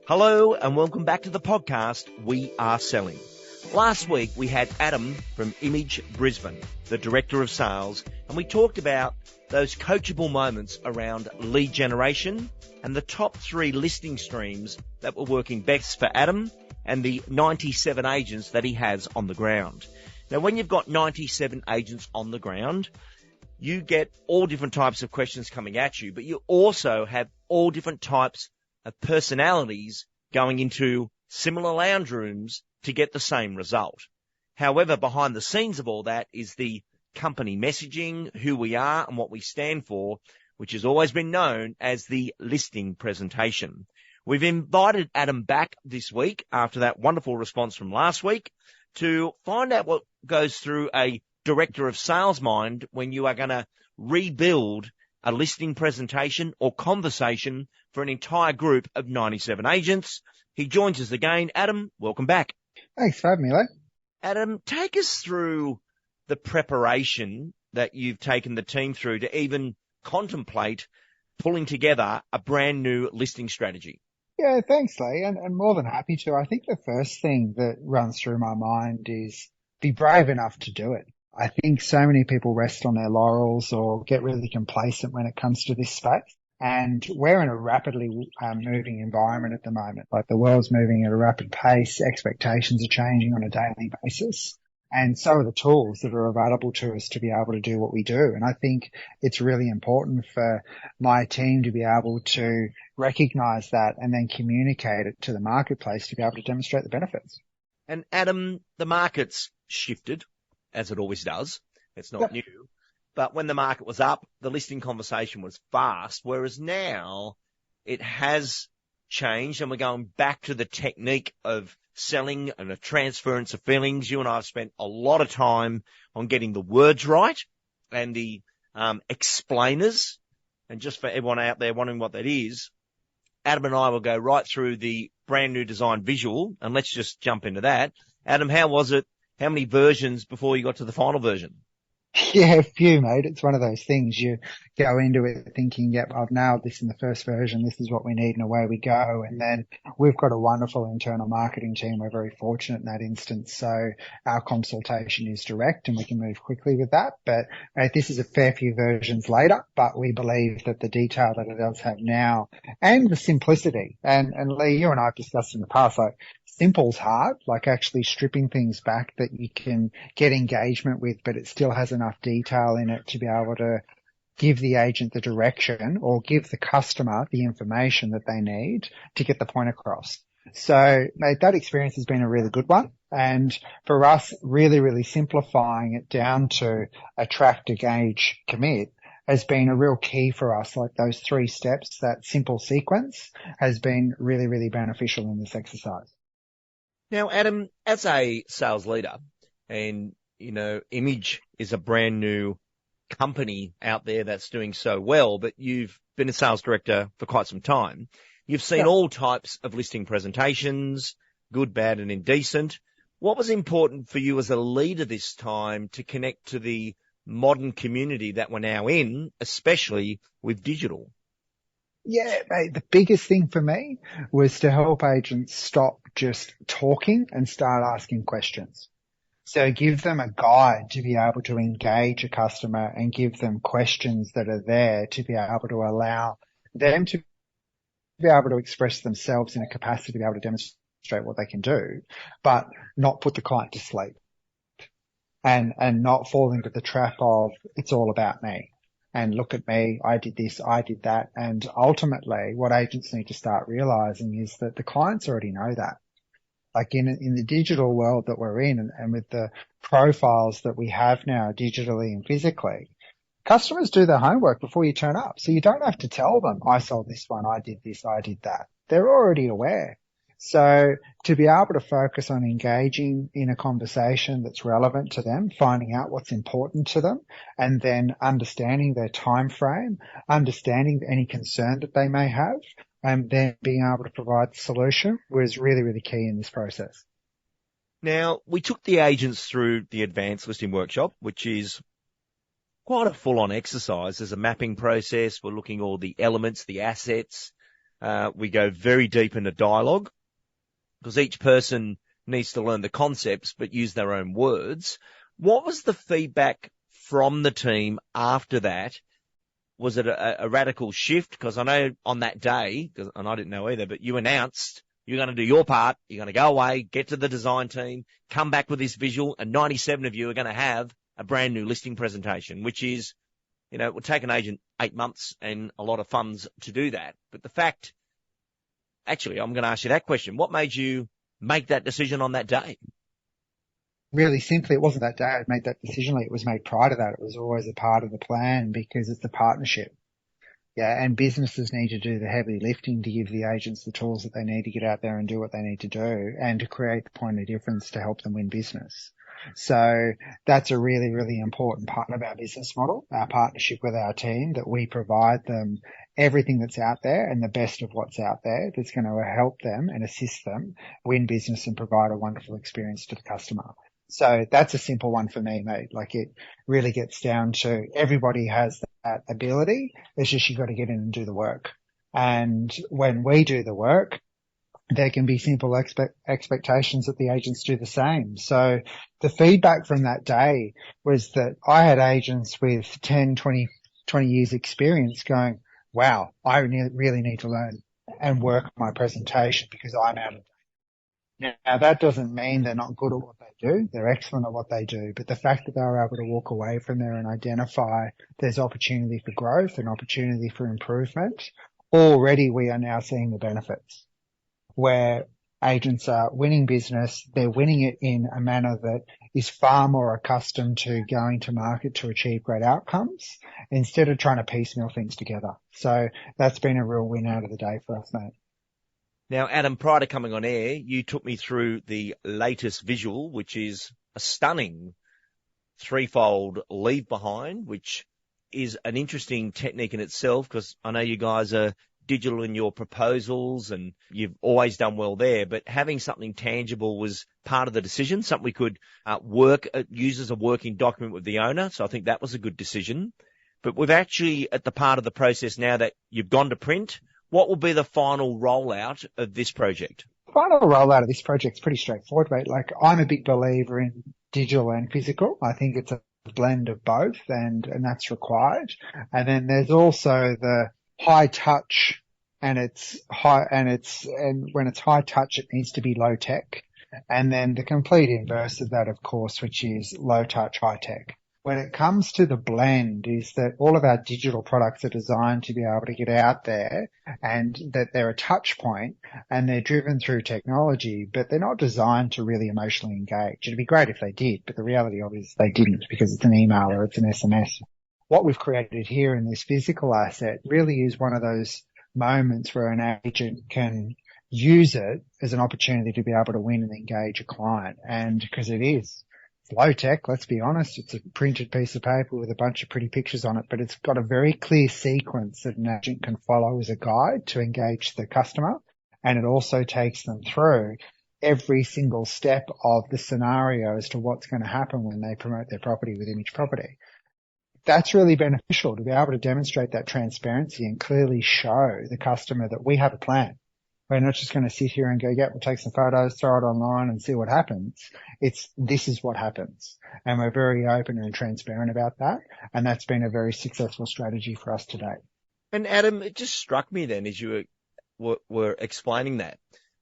Hello and welcome back to the podcast, We Are Selling. Last week we had Adam from Image Brisbane, the Director of Sales, and we talked about those coachable moments around lead generation and the top 3 listing streams that were working best for Adam and the 97 agents that he has on the ground. Now, when you've got 97 agents on the ground, you get all different types of questions coming at you, but you also have all different types of personalities going into similar lounge rooms to get the same result. However, behind the scenes of all that is the company messaging, who we are and what we stand for, which has always been known as the listing presentation. We've invited Adam back this week after that wonderful response from last week to find out what goes through a director of sales mind when you are going to rebuild a listing presentation or conversation for an entire group of 97 agents. He joins us again. Adam, welcome back. Thanks for having me, Lee. Adam, take us through the preparation that you've taken the team through to even contemplate pulling together a brand new listing strategy. Yeah, thanks, Lee, and more than happy to. I think the first thing that runs through my mind is be brave enough to do it. I think so many people rest on their laurels or get really complacent when it comes to this space. And we're in a rapidly moving environment at the moment. Like, the world's moving at a rapid pace. Expectations are changing on a daily basis. And so are the tools that are available to us to be able to do what we do. And I think it's really important for my team to be able to recognize that and then communicate it to the marketplace to be able to demonstrate the benefits. And Adam, the market's shifted, as it always does. It's not new. But when the market was up, the listing conversation was fast, whereas now it has changed and we're going back to the technique of selling and a transference of feelings. You and I have spent a lot of time on getting the words right and the explainers. And just for everyone out there wondering what that is, Adam and I will go right through the brand new design visual, and let's just jump into that. Adam, how was it? How many versions before you got to the final version? Yeah, a few, mate. It's one of those things. You go into it thinking, yep, I've nailed this in the first version. This is what we need, and away we go. And then we've got a wonderful internal marketing team. We're very fortunate in that instance. So our consultation is direct and we can move quickly with that. But this is a fair few versions later, but we believe that the detail that it does have now and the simplicity. And Lee, you and I have discussed in the past, like, simple's hard, like actually stripping things back that you can get engagement with, but it still has enough detail in it to be able to give the agent the direction or give the customer the information that they need to get the point across. So, mate, that experience has been a really good one. And for us, really, really simplifying it down to attract, engage, commit has been a real key for us. Like, those 3 steps, that simple sequence has been really, really beneficial in this exercise. Now, Adam, as a sales leader, and, you know, Image is a brand new company out there that's doing so well, but you've been a sales director for quite some time. You've seen all types of listing presentations, good, bad, and indecent. What was important for you as a leader this time to connect to the modern community that we're now in, especially with digital? Yeah, mate, the biggest thing for me was to help agents stop just talking and start asking questions. So give them a guide to be able to engage a customer and give them questions that are there to be able to allow them to be able to express themselves in a capacity to be able to demonstrate what they can do, but not put the client to sleep and not fall into the trap of it's all about me. And look at me, I did this, I did that. And ultimately, what agents need to start realizing is that the clients already know that. Like, in the digital world that we're in, and with the profiles that we have now digitally and physically, customers do their homework before you turn up. So you don't have to tell them, I sold this one, I did this, I did that. They're already aware. So to be able to focus on engaging in a conversation that's relevant to them, finding out what's important to them, and then understanding their time frame, understanding any concern that they may have, and then being able to provide the solution was really, really key in this process. Now, we took the agents through the advanced listing workshop, which is quite a full-on exercise. There's a mapping process. We're looking at all the elements, the assets, We go very deep into dialogue because each person needs to learn the concepts but use their own words. What was the feedback from the team after that? Was it a radical shift? Because I know on that day, and I didn't know either, but you announced you're going to do your part. You're going to go away, get to the design team, come back with this visual, and 97 of you are going to have a brand new listing presentation, which is, you know, it would take an agent 8 months and a lot of funds to do that. But the fact, actually, I'm going to ask you that question. What made you make that decision on that day? Really simply, it wasn't that day I made that decision. It was made prior to that. It was always a part of the plan because it's a partnership. Yeah, and businesses need to do the heavy lifting to give the agents the tools that they need to get out there and do what they need to do and to create the point of difference to help them win business. So that's a really, really important part of our business model, our partnership with our team, that we provide them everything that's out there and the best of what's out there that's going to help them and assist them win business and provide a wonderful experience to the customer. So that's a simple one for me, mate. Like, it really gets down to everybody has that ability. It's just you got to get in and do the work. And when we do the work, there can be simple expectations that the agents do the same. So the feedback from that day was that I had agents with 10, 20 years experience going, wow, I really need to learn and work on my presentation because I'm out of date. Now, that doesn't mean they're not good at what they do. They're excellent at what they do. But the fact that they were able to walk away from there and identify there's opportunity for growth and opportunity for improvement, already we are now seeing the benefits where agents are winning business. They're winning it in a manner that is far more accustomed to going to market to achieve great outcomes instead of trying to piecemeal things together. So that's been a real win out of the day for us, mate. Now, Adam, prior to coming on air, you took me through the latest visual, which is a stunning threefold leave behind, which is an interesting technique in itself because I know you guys are digital in your proposals and you've always done well there, but having something tangible was part of the decision, something we could use as a working document with the owner. So I think that was a good decision. But we've actually at the part of the process now that you've gone to print. What will be the final rollout of this project? The final rollout of this project is pretty straightforward, mate. Like, I'm a big believer in digital and physical. I think it's a blend of both and that's required. And then there's also the high touch and when it's high touch, it needs to be low tech. And then the complete inverse of that, of course, which is low touch, high tech. When it comes to the blend is that all of our digital products are designed to be able to get out there and that they're a touch point and they're driven through technology, but they're not designed to really emotionally engage. It'd be great if they did, but the reality of it is they didn't because it's an email or it's an SMS. What we've created here in this physical asset really is one of those moments where an agent can use it as an opportunity to be able to win and engage a client. And because it is. Low tech, let's be honest. It's a printed piece of paper with a bunch of pretty pictures on it, but it's got a very clear sequence that an agent can follow as a guide to engage the customer. And it also takes them through every single step of the scenario as to what's going to happen when they promote their property with Image Property. That's really beneficial to be able to demonstrate that transparency and clearly show the customer that we have a plan. We're not just going to sit here and go, yeah, we'll take some photos, throw it online and see what happens. This is what happens. And we're very open and transparent about that. And that's been a very successful strategy for us to date. And Adam, it just struck me then as you were explaining that.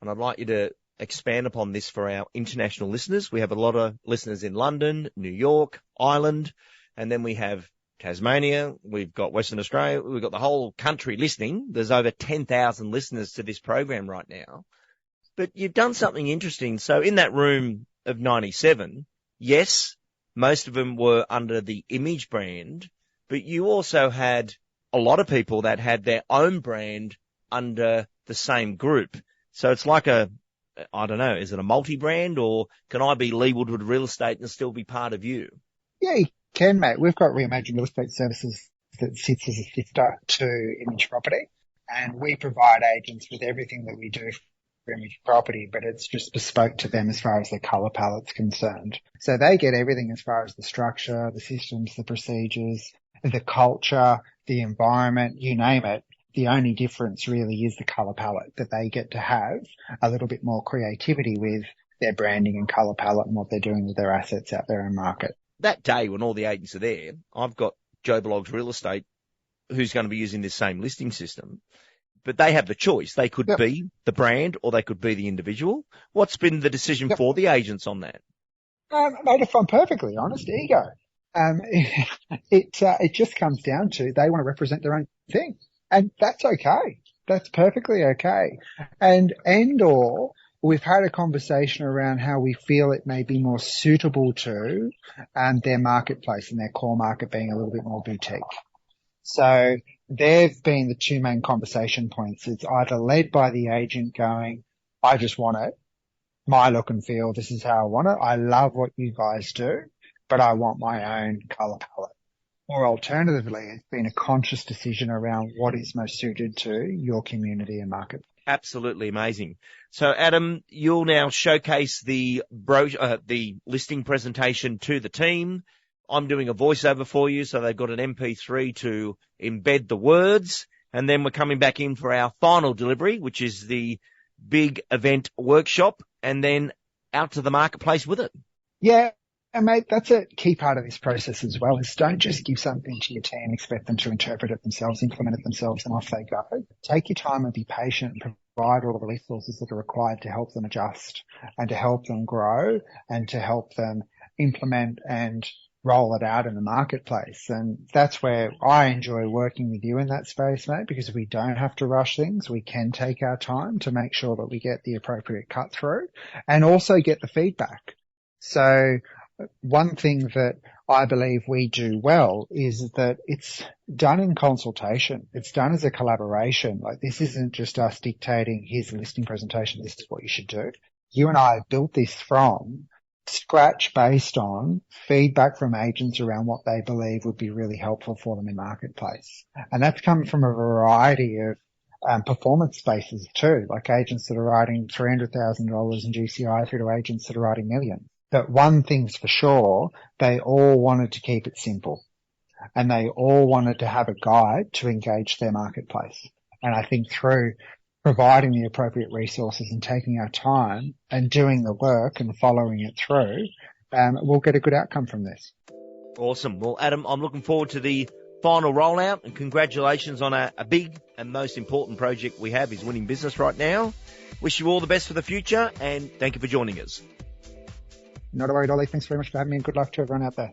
And I'd like you to expand upon this for our international listeners. We have a lot of listeners in London, New York, Ireland, and then we have Tasmania, we've got Western Australia, we've got the whole country listening. There's over 10,000 listeners to this program right now. But you've done something interesting. So in that room of 97, yes, most of them were under the Image brand, but you also had a lot of people that had their own brand under the same group. So it's like I don't know, is it a multi-brand or can I be Lee Woodward Real Estate and still be part of you? Yeah, you can, mate. We've got Reimagine Real Estate Services that sits as a sister to Image Property, and we provide agents with everything that we do for Image Property, but it's just bespoke to them as far as their colour palette's concerned. So they get everything as far as the structure, the systems, the procedures, the culture, the environment, you name it. The only difference really is the colour palette, that they get to have a little bit more creativity with their branding and colour palette and what they're doing with their assets out there in market. That day when all the agents are there, I've got Joe Blogg's Real Estate who's going to be using this same listing system, but they have the choice. They could be the brand or they could be the individual. What's been the decision for the agents on that? Mate, if I'm perfectly honest, ego. It just comes down to they want to represent their own thing. And that's okay. That's perfectly okay. Or we've had a conversation around how we feel it may be more suitable to their marketplace and their core market being a little bit more boutique. So they've been the two main conversation points. It's either led by the agent going, I just want it, my look and feel, this is how I want it. I love what you guys do, but I want my own colour palette. Or alternatively, it's been a conscious decision around what is most suited to your community and market. Absolutely amazing. So, Adam, you'll now showcase the listing presentation to the team. I'm doing a voiceover for you, so they've got an MP3 to embed the words. And then we're coming back in for our final delivery, which is the big event workshop, and then out to the marketplace with it. Yeah. And mate, that's a key part of this process as well, is don't just give something to your team, expect them to interpret it themselves, implement it themselves, and off they go. Take your time and be patient and provide all the resources that are required to help them adjust and to help them grow and to help them implement and roll it out in the marketplace. And that's where I enjoy working with you in that space, mate, because we don't have to rush things. We can take our time to make sure that we get the appropriate cut through and also get the feedback. So one thing that I believe we do well is that it's done in consultation. It's done as a collaboration. Like, this isn't just us dictating, here's the listing presentation, this is what you should do. You and I have built this from scratch based on feedback from agents around what they believe would be really helpful for them in marketplace. And that's come from a variety of performance spaces too, like agents that are writing $300,000 in GCI through to agents that are writing millions. But one thing's for sure, they all wanted to keep it simple and they all wanted to have a guide to engage their marketplace. And I think through providing the appropriate resources and taking our time and doing the work and following it through, we'll get a good outcome from this. Awesome. Well, Adam, I'm looking forward to the final rollout, and congratulations on a big and most important project we have is winning business right now. Wish you all the best for the future, and thank you for joining us. Not a worry, Ollie. Thanks very much for having me, and good luck to everyone out there.